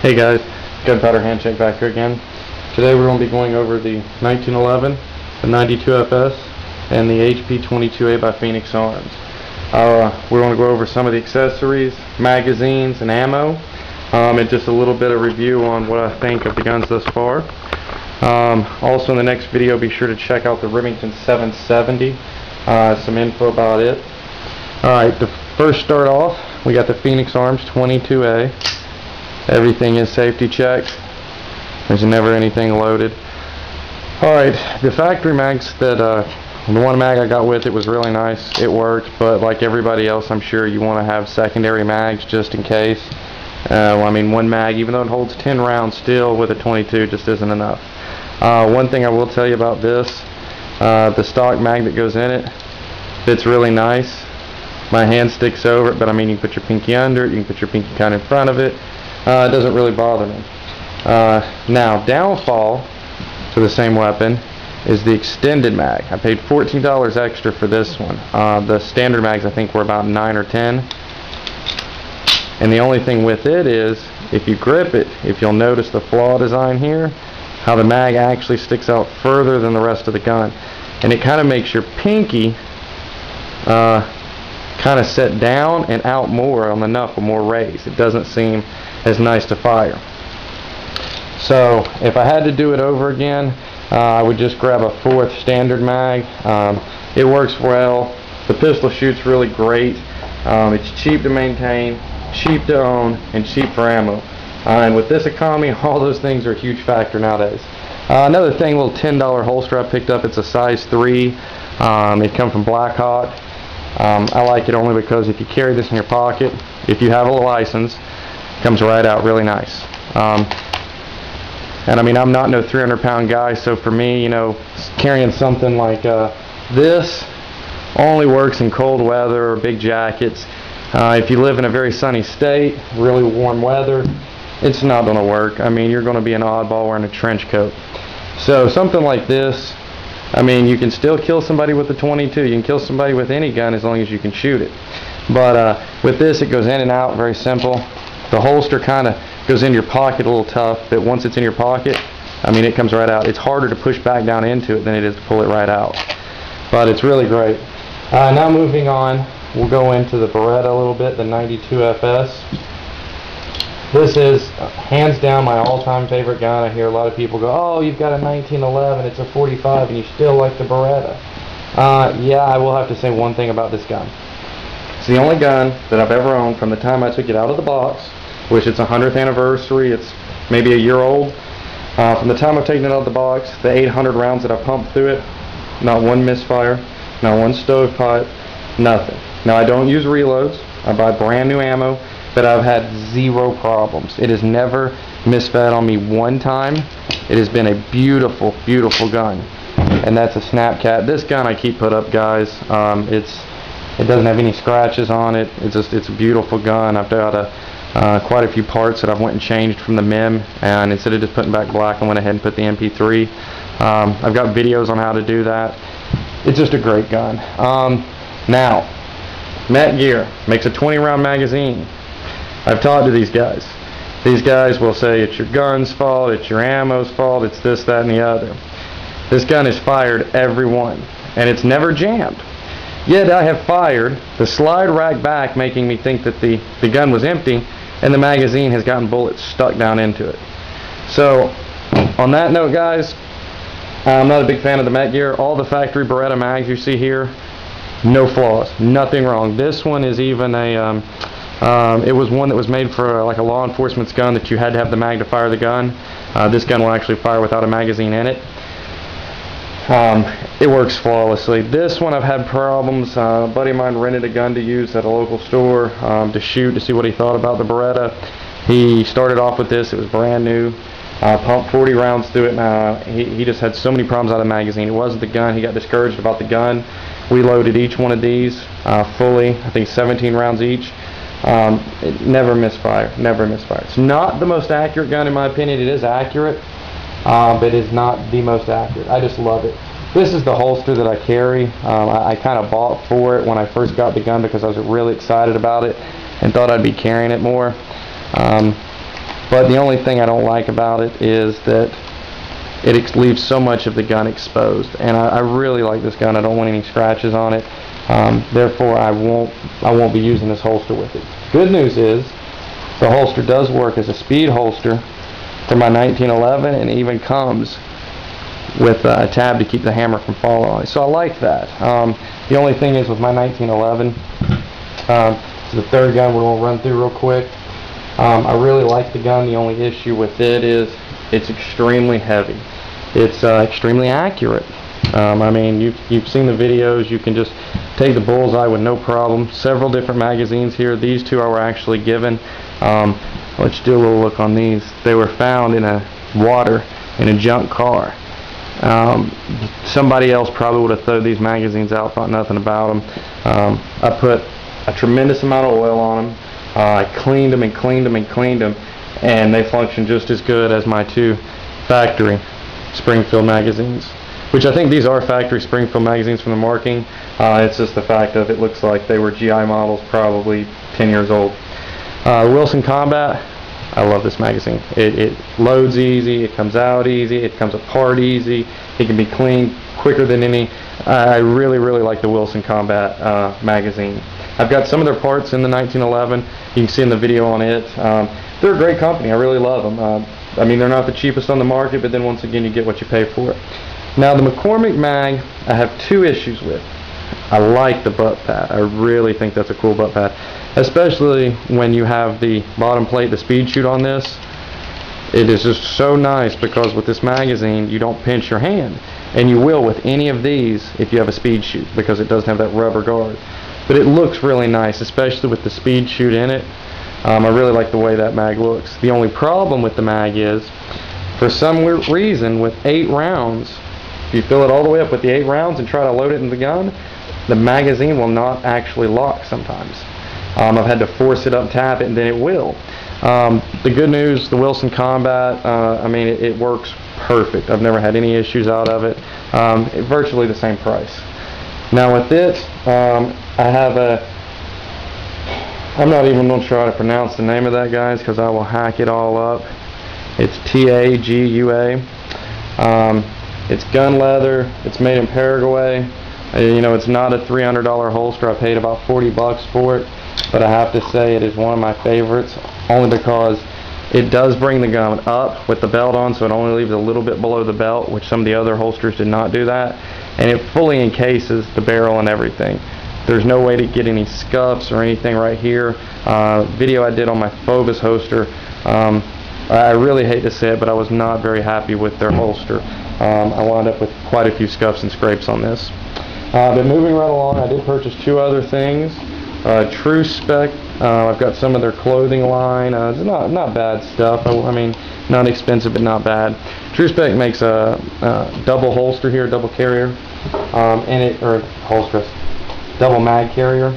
Hey guys, Gunpowder Handshake back here again. Today we're going to be going over the 1911, the 92FS, and the HP-22A by Phoenix Arms. We're going to go over some of the accessories, magazines, and ammo, and just a little bit of review on what I think of the guns thus far. Also in the next video, be sure to check out the Remington 770, some info about it. Alright, to first start off, we got the Phoenix Arms 22A. Everything is safety checked. There's never anything loaded. Alright, the factory mags that, the one mag I got with it was really nice. It worked, but like everybody else, I'm sure you want to have secondary mags just in case. I mean, one mag, even though it holds 10 rounds, still with a 22 just isn't enough. One thing I will tell you about this, the stock mag that goes in it fits really nice. My hand sticks over it, but I mean, you can put your pinky under it, you can put your pinky kind of in front of it. It doesn't really bother me. Now, downfall to the same weapon is the extended mag. I paid $14 extra for this one. The standard mags I think were about 9 or 10. And the only thing with it is, if you grip it, if you'll notice the flaw design here, how the mag actually sticks out further than the rest of the gun. And it kind of makes your pinky kind of set down and out more on the knuckle, more raised. It doesn't seem as nice to fire. So if I had to do it over again, I would just grab a 4th standard mag. It works well. The pistol shoots really great. It's cheap to maintain, cheap to own, and cheap for ammo. And with this economy, all those things are a huge factor nowadays. Another thing, a little $10 holster I picked up. It's a size 3. It comes from Blackhawk. I like it only because if you carry this in your pocket, if you have a license, it comes right out really nice. And I mean, I'm not no 300-pound guy, so for me, you know, carrying something like this only works in cold weather or big jackets. If you live in a very sunny state, really warm weather, it's not going to work. I mean, you're going to be an oddball wearing a trench coat. So something like this, I mean, you can still kill somebody with a 22. You can kill somebody with any gun as long as you can shoot it. But with this, it goes in and out, very simple. The holster kind of goes in your pocket a little tough, but once it's in your pocket, I mean, it comes right out. It's harder to push back down into it than it is to pull it right out. But it's really great. Now moving on, we'll go into the Beretta a little bit, the 92FS. This is hands down my all-time favorite gun. I hear a lot of people go, oh, you've got a 1911, it's a 45, and you still like the Beretta. Yeah, I will have to say one thing about this gun. It's the only gun that I've ever owned from the time I took it out of the box, which it's a 100th anniversary, it's maybe a year old. From the time I've taken it out of the box, the 800 rounds that I pumped through it, not one misfire, not one stovepipe, nothing. Now, I don't use reloads. I buy brand new ammo, but I've had 0 problems. It has never misfed on me one time. It has been a beautiful, beautiful gun. And that's a Snapcat. This gun I keep put up, guys. It doesn't have any scratches on it. It's a beautiful gun. I've got quite a few parts that I've went and changed from the MIM, and instead of just putting back black, I went ahead and put the MP3. I've got videos on how to do that. It's just a great gun. Now, Netgear makes a 20-round magazine. I've talked to these guys. These guys will say it's your gun's fault, it's your ammo's fault, it's this, that, and the other. This gun is fired every one, and it's never jammed. Yet I have fired the slide rack back, making me think that the gun was empty, and the magazine has gotten bullets stuck down into it. So, on that note, guys, I'm not a big fan of the Netgear. All the factory Beretta mags you see here, no flaws, nothing wrong. This one is even a, it was one that was made for like a law enforcement's gun that you had to have the mag to fire the gun. This gun will actually fire without a magazine in it. It works flawlessly. This one I've had problems. A buddy of mine rented a gun to use at a local store to shoot, to see what he thought about the Beretta. He started off with this. It was brand new. Pumped 40 rounds through it. He just had so many problems out of the magazine. It wasn't the gun. He got discouraged about the gun. We loaded each one of these fully. I think 17 rounds each. It never misfire. Never misfire. It's not the most accurate gun in my opinion. It is accurate, but it is not the most accurate. I just love it. This is the holster that I carry. I kind of bought for it when I first got the gun because I was really excited about it and thought I'd be carrying it more. But the only thing I don't like about it is that it leaves so much of the gun exposed, and I really like this gun. I don't want any scratches on it. Therefore, I won't be using this holster with it. Good news is the holster does work as a speed holster for my 1911, and even comes with a tab to keep the hammer from falling on it. So I like that. The only thing is with my 1911, it's the third gun we're going to run through real quick. I really like the gun. The only issue with it is it's extremely heavy. It's extremely accurate. I mean, you've seen the videos. You can just take the bullseye with no problem. Several different magazines here. These two I were actually given. Let's do a little look on these. They were found in a water in a junk car. Somebody else probably would have thrown these magazines out, thought nothing about them. I put a tremendous amount of oil on them. I cleaned them and cleaned them and cleaned them, and they function just as good as my two factory Springfield magazines, which I think these are factory Springfield magazines from the marking. It's just the fact of it looks like they were GI models, probably 10 years old. Wilson Combat, I love this magazine. It loads easy, it comes out easy, it comes apart easy, it can be cleaned quicker than any. I really like the Wilson Combat magazine. I've got some of their parts in the 1911. You can see in the video on it. They're a great company. I really love them. I mean, they're not the cheapest on the market, but then once again, you get what you pay for it. Now, the McCormick mag, I have two issues with. I like the butt pad. I really think that's a cool butt pad, especially when you have the bottom plate, the speed chute on this. It is just so nice because with this magazine, you don't pinch your hand, and you will with any of these if you have a speed chute, because it doesn't have that rubber guard. But it looks really nice, especially with the speed chute in it. I really like the way that mag looks. The only problem with the mag is, for some reason, with 8 rounds, if you fill it all the way up with the 8 rounds and try to load it in the gun, the magazine will not actually lock sometimes. I've had to force it up, tap it, and then it will. The good news, the Wilson Combat, I mean, it works perfect. I've never had any issues out of it. Virtually the same price. Now with this, I have I'm not even going to try to pronounce the name of that, guys, because I will hack it all up. It's TAGUA. It's gun leather. It's made in Paraguay. You know, it's not a $300 holster. I paid about 40 bucks for it, but I have to say it is one of my favorites, only because it does bring the gun up with the belt on, so it only leaves a little bit below the belt, which some of the other holsters did not do that, and it fully encases the barrel and everything. There's no way to get any scuffs or anything right here. Video I did on my Phobos holster, I really hate to say it, but I was not very happy with their holster. I wound up with quite a few scuffs and scrapes on this. But moving right along, I did purchase 2 other things. True Spec, I've got some of their clothing line. It's not bad stuff. I mean, not expensive, but not bad. True Spec makes a double holster here, double carrier, double mag carrier.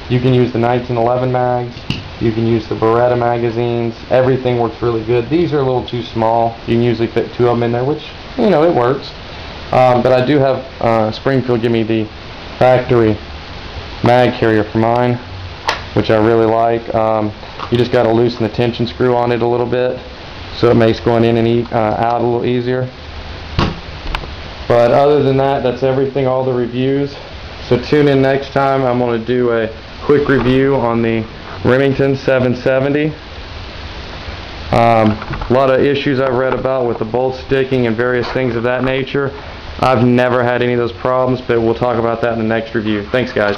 You can use the 1911 mags. You can use the Beretta magazines. Everything works really good. These are a little too small. You can usually fit 2 of them in there, which, you know, it works. But I do have Springfield give me the factory mag carrier for mine, which I really like. You just got to loosen the tension screw on it a little bit, so it makes going in and out a little easier. But other than that, that's everything, all the reviews. So tune in next time. I'm going to do a quick review on the Remington 770. A lot of issues I've read about with the bolt sticking and various things of that nature. I've never had any of those problems, but we'll talk about that in the next review. Thanks, guys.